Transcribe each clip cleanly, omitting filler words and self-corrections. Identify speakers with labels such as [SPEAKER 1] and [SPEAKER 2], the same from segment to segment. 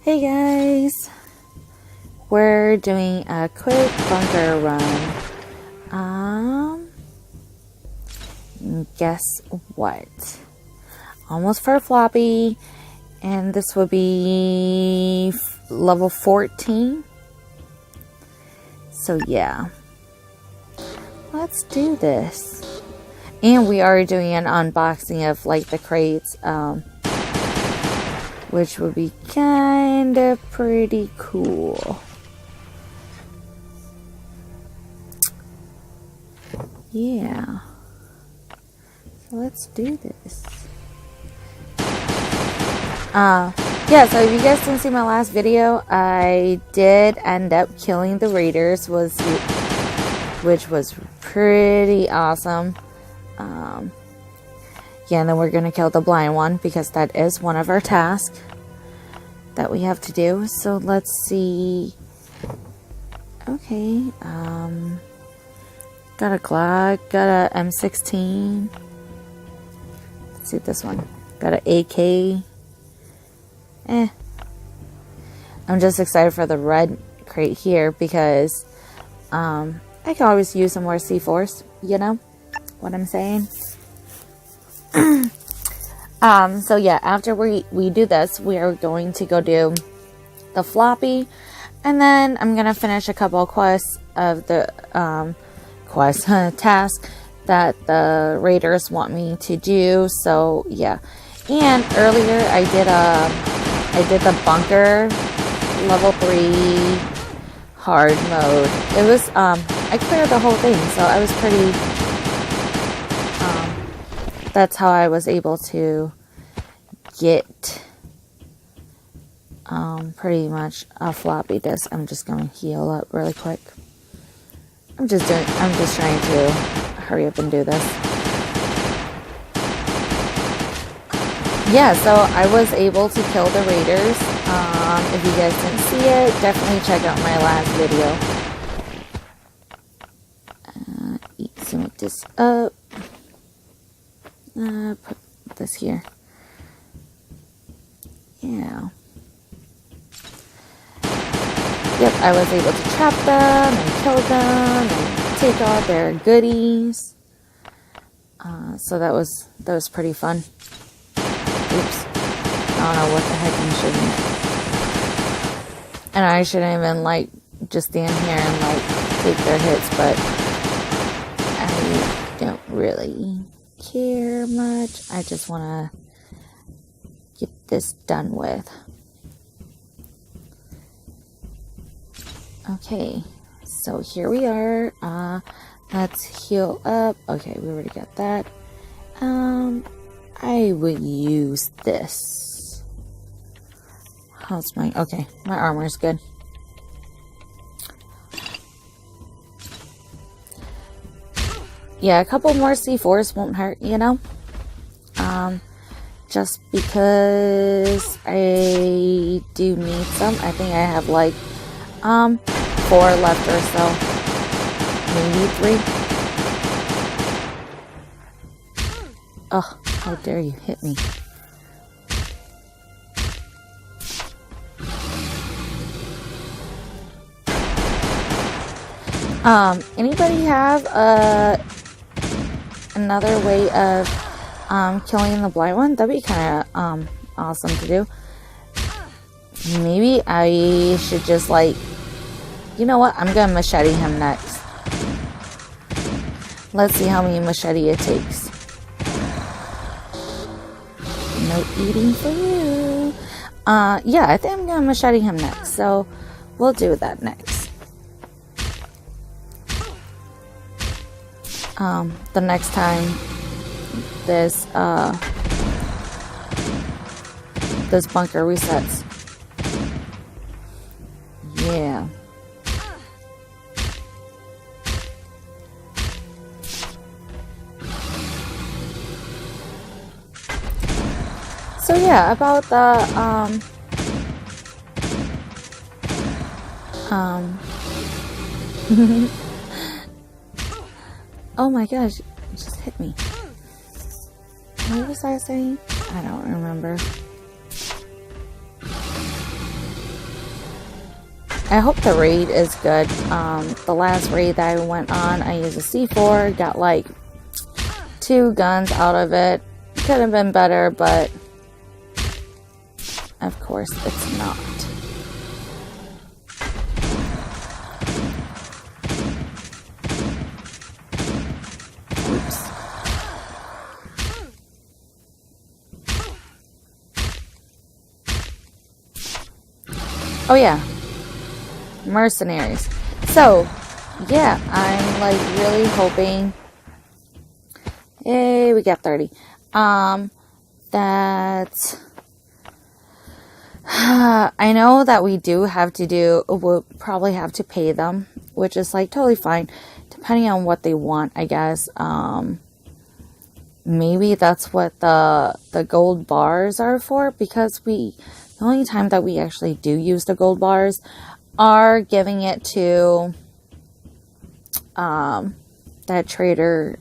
[SPEAKER 1] Hey guys, we're doing a quick bunker run. Guess what? Almost for Floppy, and this would be level 14. So yeah, let's do this. And we are doing an unboxing of like the crates, which would be kind of pretty cool. Yeah. So let's do this. Yeah, so if you guys didn't see my last video, I did end up killing the raiders, which was pretty awesome. Yeah, and then we're going to kill the blind one because that is one of our tasks that we have to do. So let's see. Okay. Got a Glock, got a M16. Let's see this one. Got an AK. I'm just excited for the red crate here because I can always use some more C4s, you know what I'm saying? So yeah, after we do this, we are going to go do the Floppy, and then I'm gonna finish a couple of quests of the task that the raiders want me to do. So yeah, and earlier I did the bunker level 3 hard mode. It was I cleared the whole thing, so I was pretty that's how I was able to get pretty much a floppy disk. I'm just going to heal up really quick. I'm just trying to hurry up and do this. Yeah, so I was able to kill the raiders. If you guys didn't see it, definitely check out my last video. Zoom this up. Put this here. Yeah. Yep, I was able to trap them and kill them and take all their goodies. So that was pretty fun. Oops. I don't know what the heck I'm shooting at. And I shouldn't even like just stand here and like take their hits, but I don't really care much. I just want to get this done with. Okay, so here we are. Let's heal up. Okay, we already got that. I would use this. How's my... Okay, my armor is good. Yeah, a couple more C4s won't hurt, you know? Just because I do need some. I think I have like 4 left or so. Maybe 3. Oh, how dare you hit me. Anybody have another way of killing the blind one? That'd be kind of awesome to do. Maybe I should just like, you know what? I'm gonna machete him next. Let's see how many machete it takes. No eating for you. Yeah, I think I'm gonna machete him next. So we'll do that next. The next time this bunker resets. Yeah. So yeah, about the oh my gosh, it just hit me. What was I saying? I don't remember. I hope the raid is good. The last raid that I went on, I used a C4, got like 2 guns out of it. Could have been better, but of course it's not. Oops. Oh yeah, mercenaries. So yeah, I'm like really hoping. Hey, we got 30. That I know that we'll probably have to pay them, which is like totally fine, depending on what they want, I guess. Maybe that's what the gold bars are for, because the only time that we actually do use the gold bars are giving it to that trader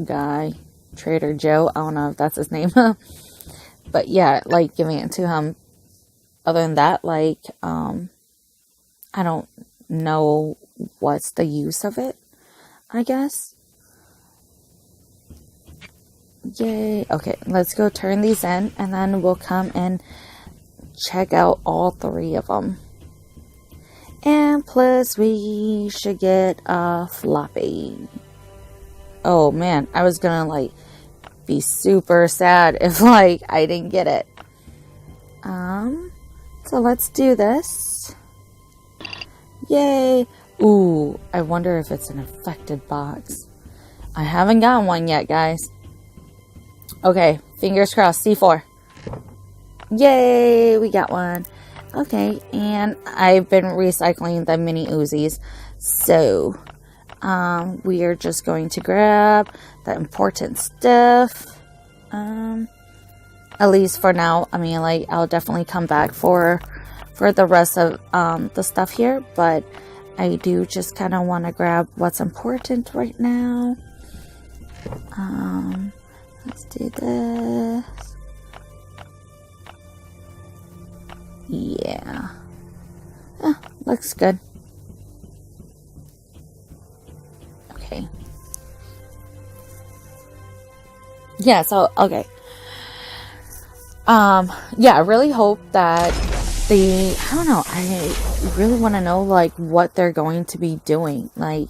[SPEAKER 1] guy, Trader Joe. I don't know if that's his name. But yeah, like giving it to him. Other than that, like, I don't know what's the use of it, I guess. Yay. Okay, let's go turn these in, and then we'll come and check out all 3 of them. And plus, we should get a Floppy. Oh man, I was gonna like be super sad if like I didn't get it. So let's do this. Yay! Ooh, I wonder if it's an affected box. I haven't gotten one yet, guys. Okay, fingers crossed. C4. Yay! We got one. Okay, and I've been recycling the mini Uzis, so we are just going to grab the important stuff. At least for now. I mean, like, I'll definitely come back for the rest of the stuff here, but I do just kind of want to grab what's important right now. Let's do this. Yeah. Looks good. Okay. Yeah, so, okay. Yeah, I really hope that I don't know, I really want to know, like, what they're going to be doing. Like,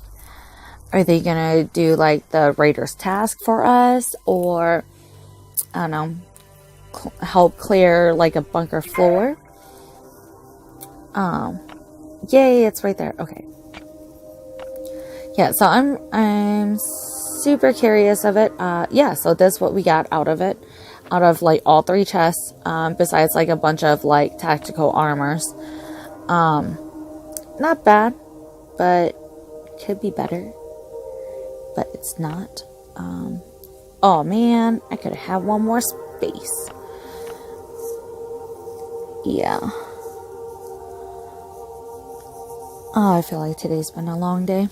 [SPEAKER 1] are they gonna do, like, the Raiders task for us? Or, I don't know, help clear, like, a bunker floor? Yay, it's right there. Okay. Yeah, so I'm super curious of it. Yeah, so that's what we got out of it. Out of, like, all 3 chests, besides, like, a bunch of, like, tactical armors. Not bad, but could be better. But it's not. Oh, man, I could have one more space. Yeah. Oh, I feel like today's been a long day.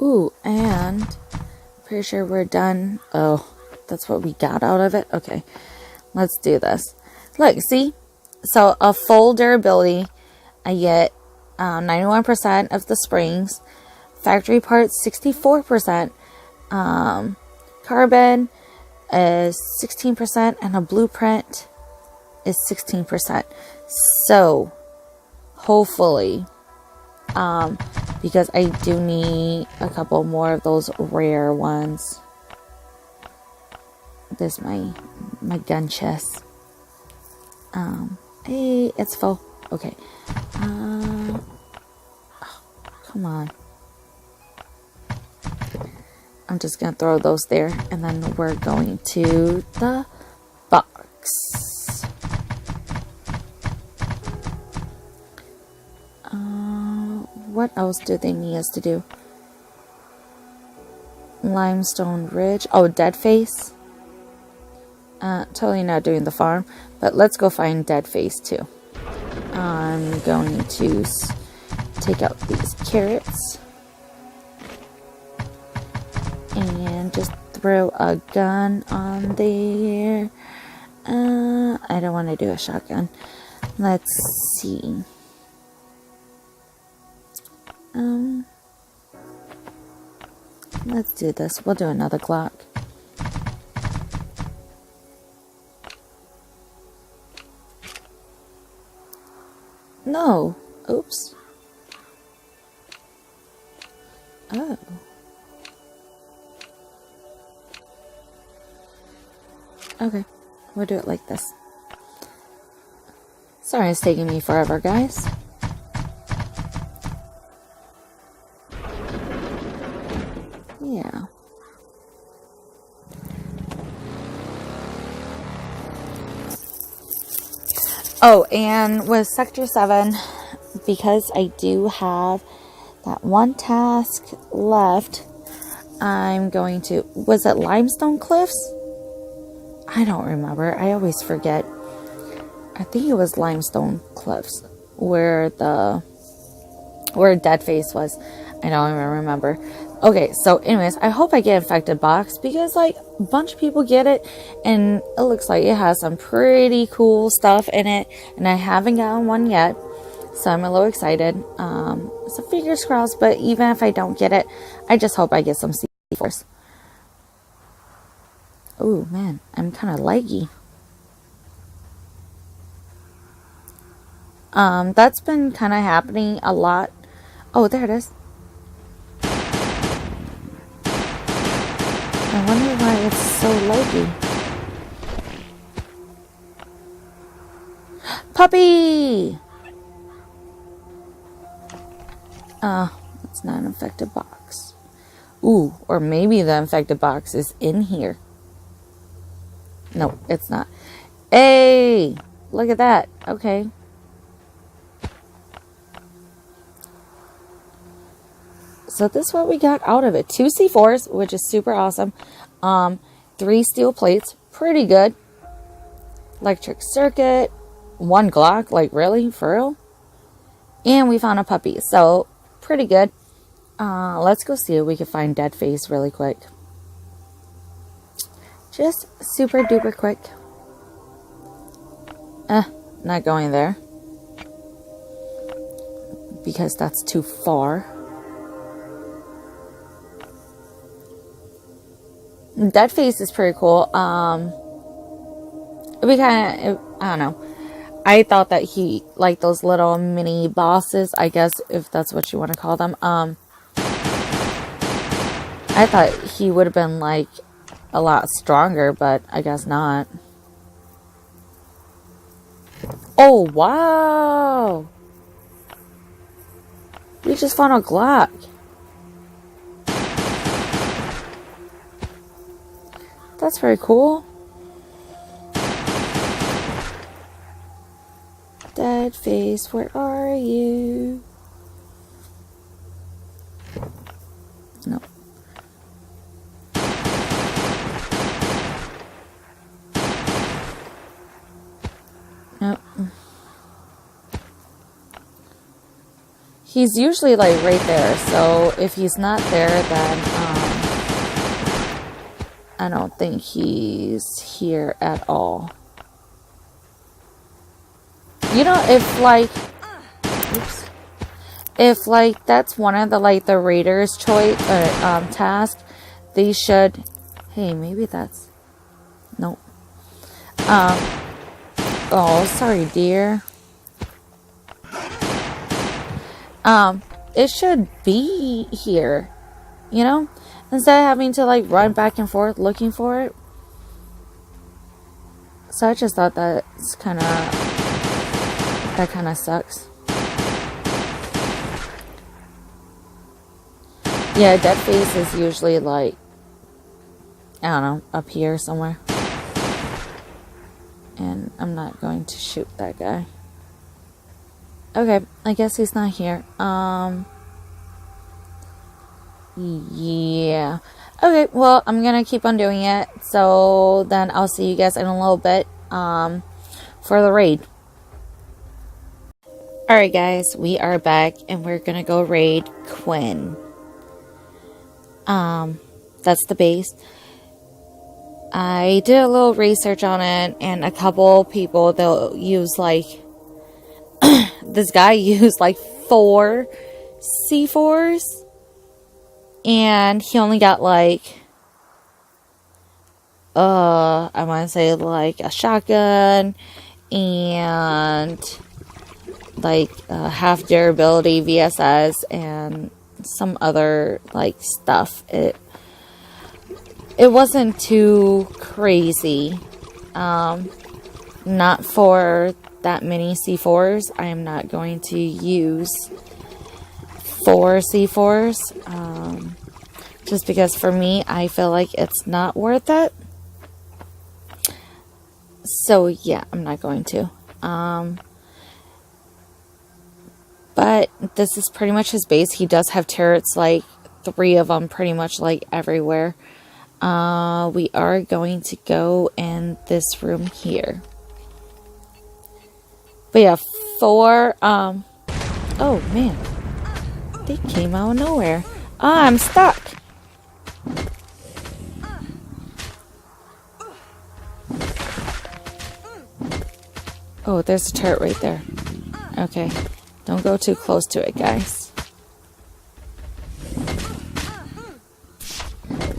[SPEAKER 1] Ooh, and pretty sure we're done. Oh, that's what we got out of it. Okay, let's do this. Look, see? So a full durability, I get 91% of the springs. Factory parts, 64%. Carbon is 16%, and a blueprint is 16%. So, hopefully, because I do need a couple more of those rare ones. There's my gun chest. Hey, it's full. Okay. Oh, come on. I'm just gonna throw those there, and then we're going to the box. What else do they need us to do? Limestone Ridge. Oh, Dead Face. Totally not doing the farm, but let's go find Dead Face too. I'm going to take out these carrots and just throw a gun on there. I don't want to do a shotgun. Let's see. Let's do this. We'll do another clock. No. Oops. Oh. Okay. We'll do it like this. Sorry it's taking me forever, guys. Yeah. Oh, and with Sector 7, because I do have that one task left, I'm going to... Was it Limestone Cliffs? I don't remember. I always forget. I think it was Limestone Cliffs where Deadface was. I don't even remember. Okay, so anyways, I hope I get infected box because like a bunch of people get it and it looks like it has some pretty cool stuff in it and I haven't gotten one yet. So I'm a little excited. So fingers crossed, but even if I don't get it, I just hope I get some C4s. Oh man, I'm kind of laggy. That's been kind of happening a lot. Oh, there it is. I wonder why it's so laggy. Puppy! It's not an infected box. Ooh, or maybe the infected box is in here. No, it's not. Hey! Look at that. Okay. So this is what we got out of it. 2 C4s, which is super awesome. 3 steel plates. Pretty good. Electric circuit. 1 Glock. Like, really? For real? And we found a puppy. So, pretty good. Let's go see if we can find Deadface really quick. Just super duper quick. Not going there. Because that's too far. Deadface is pretty cool. We kind of, I don't know. I thought that he, like those little mini bosses, I guess, if that's what you want to call them. I thought he would have been like a lot stronger, but I guess not. Oh, wow. We just found a Glock. That's very cool. Deadface, where are you? No. Nope. He's usually like right there, so if he's not there, then I don't think he's here at all. You know, if like, oops, if like that's one of the like the Raiders' choice task, they should. Hey, maybe that's nope. Oh, sorry, dear. It should be here, you know, instead of having to like run back and forth looking for it. So I just thought that's kind of. That kind of sucks. Yeah, Deadface is usually like, I don't know, up here somewhere. And I'm not going to shoot that guy. Okay, I guess he's not here. Yeah. Okay, well, I'm gonna keep on doing it. So then I'll see you guys in a little bit for the raid. Alright guys, we are back and we're gonna go raid Quinn. That's the base. I did a little research on it and a couple people, they'll use like this guy used like 4 C4s, and he only got like, I want to say like a shotgun and like half durability VSS and some other like stuff. It wasn't too crazy. Not for that many C4s. I am not going to use 4 C4s. Just because for me, I feel like it's not worth it. So yeah, I'm not going to. But this is pretty much his base. He does have turrets, like 3 of them pretty much like everywhere. We are going to go in this room here. But yeah, 4, oh man. They came out of nowhere. I'm stuck. Oh, there's a turret right there. Okay. Don't go too close to it, guys.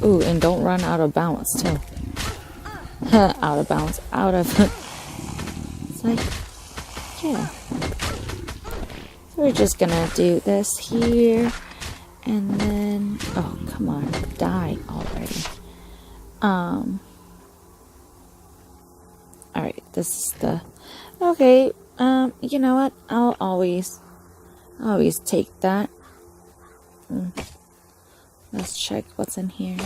[SPEAKER 1] Ooh, and don't run out of bounds, too. Out of bounds. Out of... It's like... Yeah. So we're just gonna do this here. And then... Oh, come on. Die already. Alright, this is the... Okay, you know what? I'll always take that. Let's check what's in here.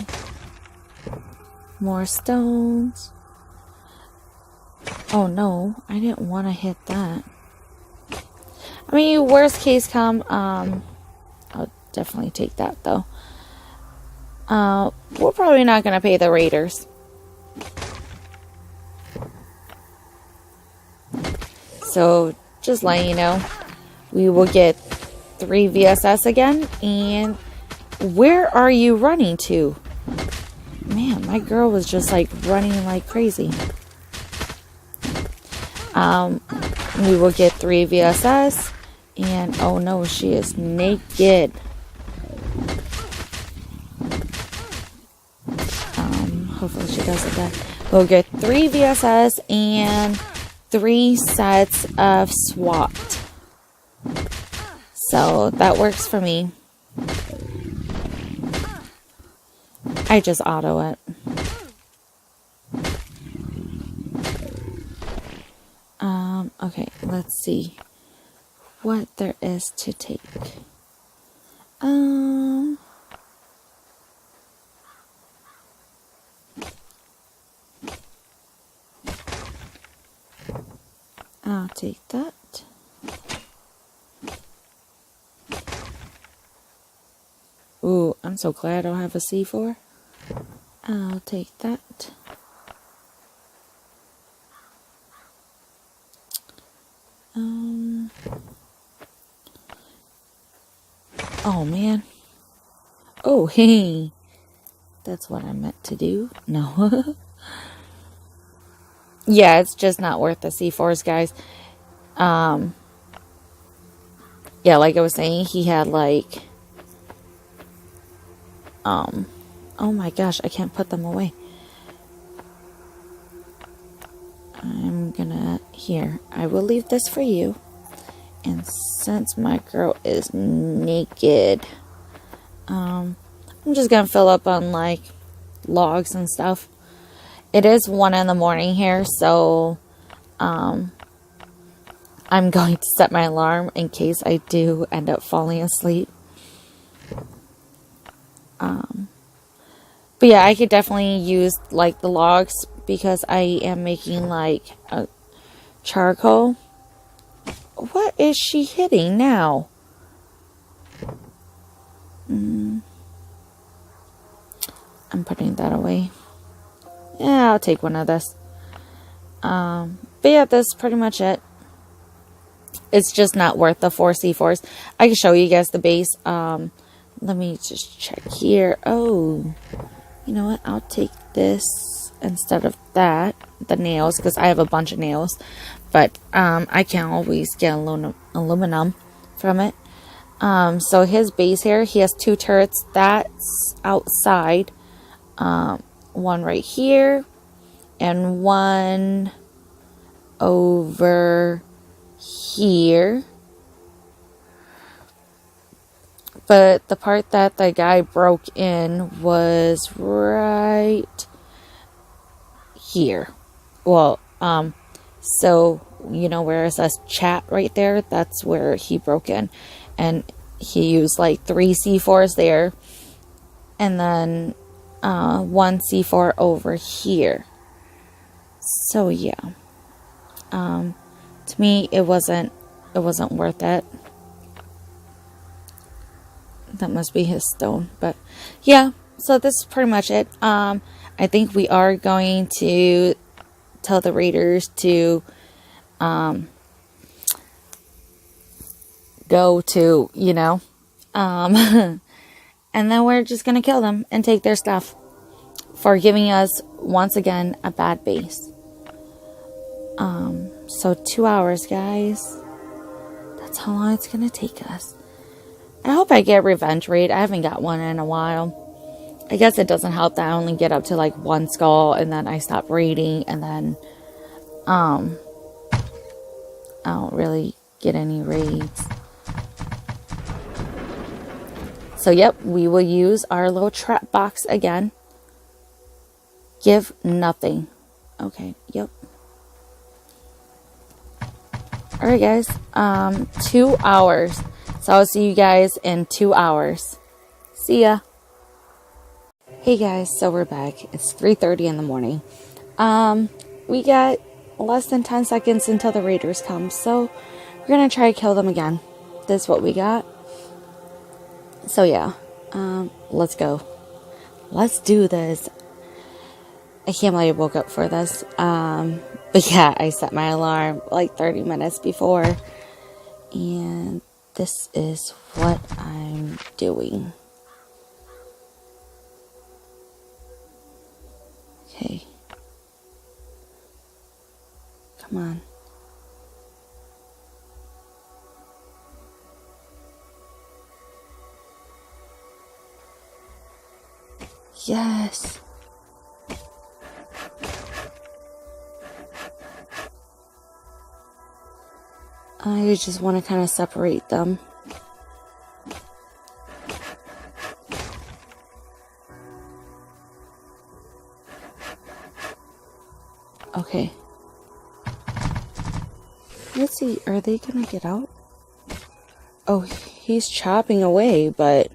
[SPEAKER 1] More stones. Oh no, I didn't want to hit that. I mean, worst case come, I'll definitely take that though. We're probably not gonna pay the raiders. So, just letting you know, we will get 3 VSS again. And where are you running to? Man, my girl was just like running like crazy. We will get 3 VSS. And, oh no, she is naked. Hopefully she doesn't die. We'll get 3 VSS and 3 sets of SWAT. So that works for me. I just auto it. Okay, let's see what there is to take. I'll take that. Ooh, I'm so glad I don't have a C4. I'll take that. Oh man. Oh, hey. That's what I meant to do. No. Yeah, it's just not worth the C4s, guys. Yeah, like I was saying, he had like, oh my gosh, I can't put them away. I'm gonna, here, I will leave this for you. And since my girl is naked, I'm just gonna fill up on like logs and stuff. It is 1 in the morning here, so I'm going to set my alarm in case I do end up falling asleep. But yeah, I could definitely use like the logs because I am making like a charcoal. What is she hitting now? I'm putting that away. Yeah, I'll take one of this. But yeah, that's pretty much it. It's just not worth the 4 C4s. I can show you guys the base. Let me just check here. Oh, you know what? I'll take this instead of that, the nails, because I have a bunch of nails, but I can always get aluminum from it. So his base here, he has 2 turrets. That's outside. One right here and one over here. But the part that the guy broke in was right here. Well, so you know where it says chat right there? That's where he broke in. And he used like 3 C4s there. And then 1 C4 over here. So yeah. To me it wasn't worth it. That must be his stone. But yeah, so this is pretty much it. I think we are going to tell the raiders to go to, you know, and then we're just gonna kill them and take their stuff for giving us once again a bad base. So 2 hours, guys. That's how long it's gonna take us. I hope I get revenge raid. I haven't got one in a while. I guess it doesn't help that I only get up to like 1 skull and then I stop raiding, and then I don't really get any raids. So yep, we will use our little trap box again. Give nothing. Okay, yep. Alright guys, 2 hours. So I'll see you guys in 2 hours. See ya. Hey guys, so we're back. It's 3:30 in the morning. We got less than 10 seconds until the raiders come, so we're gonna try to kill them again. This is what we got. So yeah, let's go. Let's do this. I can't believe I woke up for this. But yeah, I set my alarm like 30 minutes before. And this is what I'm doing. Okay. Come on. Yes. I just want to kind of separate them. Okay. Let's see, are they gonna get out? Oh, he's chopping away, but...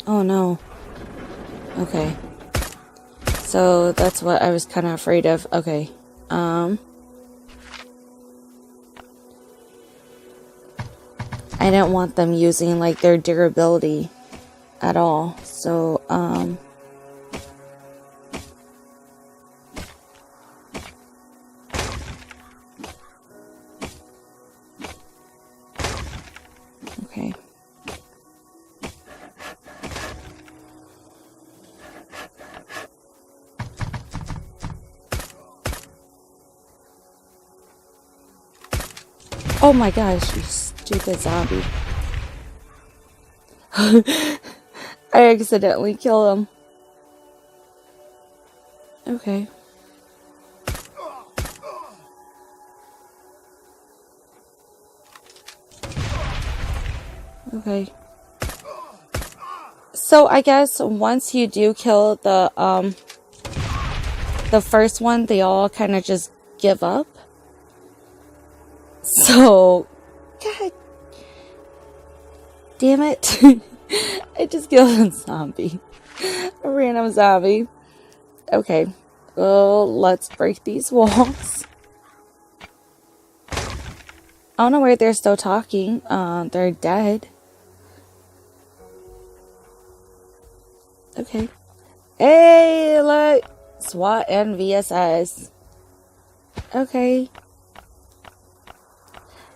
[SPEAKER 1] Oh no. Okay. So that's what I was kind of afraid of. Okay. I didn't want them using like their durability at all. So, okay. Oh my gosh, you stupid zombie. I accidentally killed him. Okay. Okay. So I guess once you do kill the first one, they all kind of just give up. So, God damn it. I just killed a zombie. A random zombie. Okay. Well, let's break these walls. I don't know where they're still talking. They're dead. Okay. Hey, look! SWAT and VSS. Okay.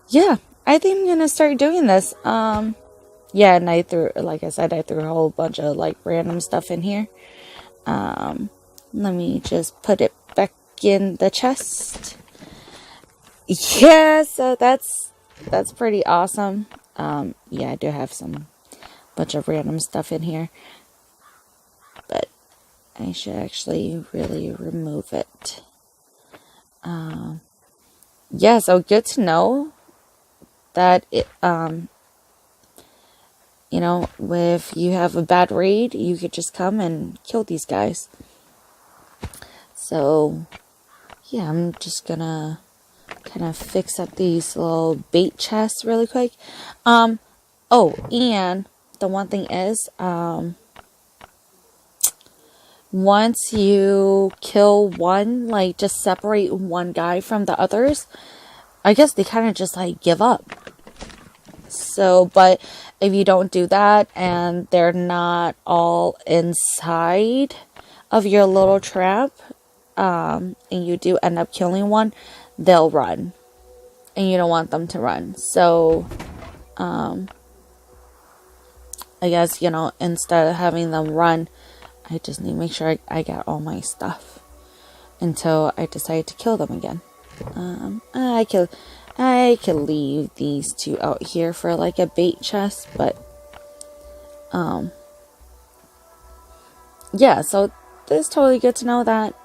[SPEAKER 1] yeah, I think I'm gonna start doing this. Yeah, and I threw, like I said, I threw a whole bunch of like random stuff in here. Let me just put it back in the chest. Yeah, so that's pretty awesome. Yeah, I do have some bunch of random stuff in here, but I should actually really remove it. Yeah, so good to know that it, you know, if you have a bad raid, you could just come and kill these guys. So, yeah, I'm just gonna kind of fix up these little bait chests really quick. Oh, and the one thing is, once you kill one, like, just separate one guy from the others, I guess they kind of just, like, give up. So, but if you don't do that and they're not all inside of your little trap, and you do end up killing one, they'll run. And you don't want them to run. So, I guess, you know, instead of having them run, I just need to make sure I got all my stuff until I decide to kill them again. I could leave these two out here for like a bait chest, but yeah, so it's totally good to know that.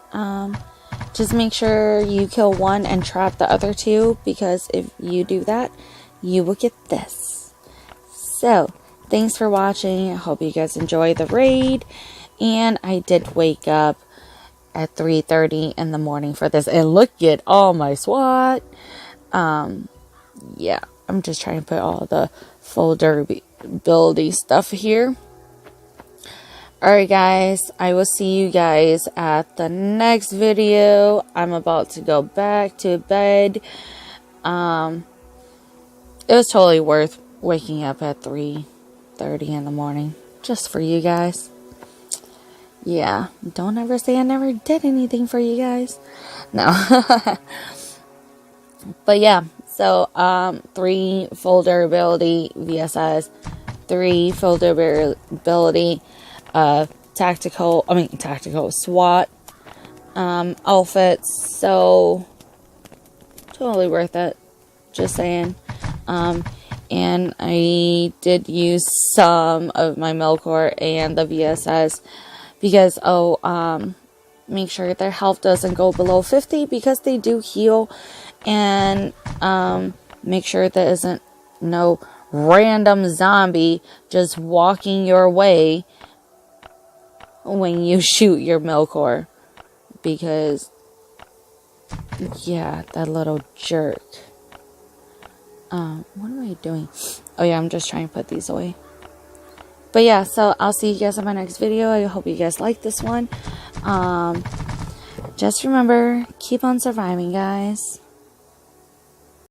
[SPEAKER 1] Just make sure you kill one and trap the other two, because if you do that, you will get this. So, thanks for watching. I hope you guys enjoy the raid. And I did wake up at 3:30 in the morning for this. And look at all my SWAT. Yeah, I'm just trying to put all the full durability stuff here. Alright guys, I will see you guys at the next video. I'm about to go back to bed. It was totally worth waking up at 3:30 in the morning just for you guys. Yeah, don't ever say I never did anything for you guys. No. But yeah, so 3 full durability VSS, 3 full durability tactical SWAT outfits. So totally worth it, just saying. And I did use some of my Melkor and the VSS because make sure their health doesn't go below 50, because they do heal. And make sure there isn't no random zombie just walking your way when you shoot your Melkor, because yeah, that little jerk. What am I doing? Oh yeah, I'm just trying to put these away. But yeah, so I'll see you guys in my next video. I hope you guys like this one. Just remember, keep on surviving, guys.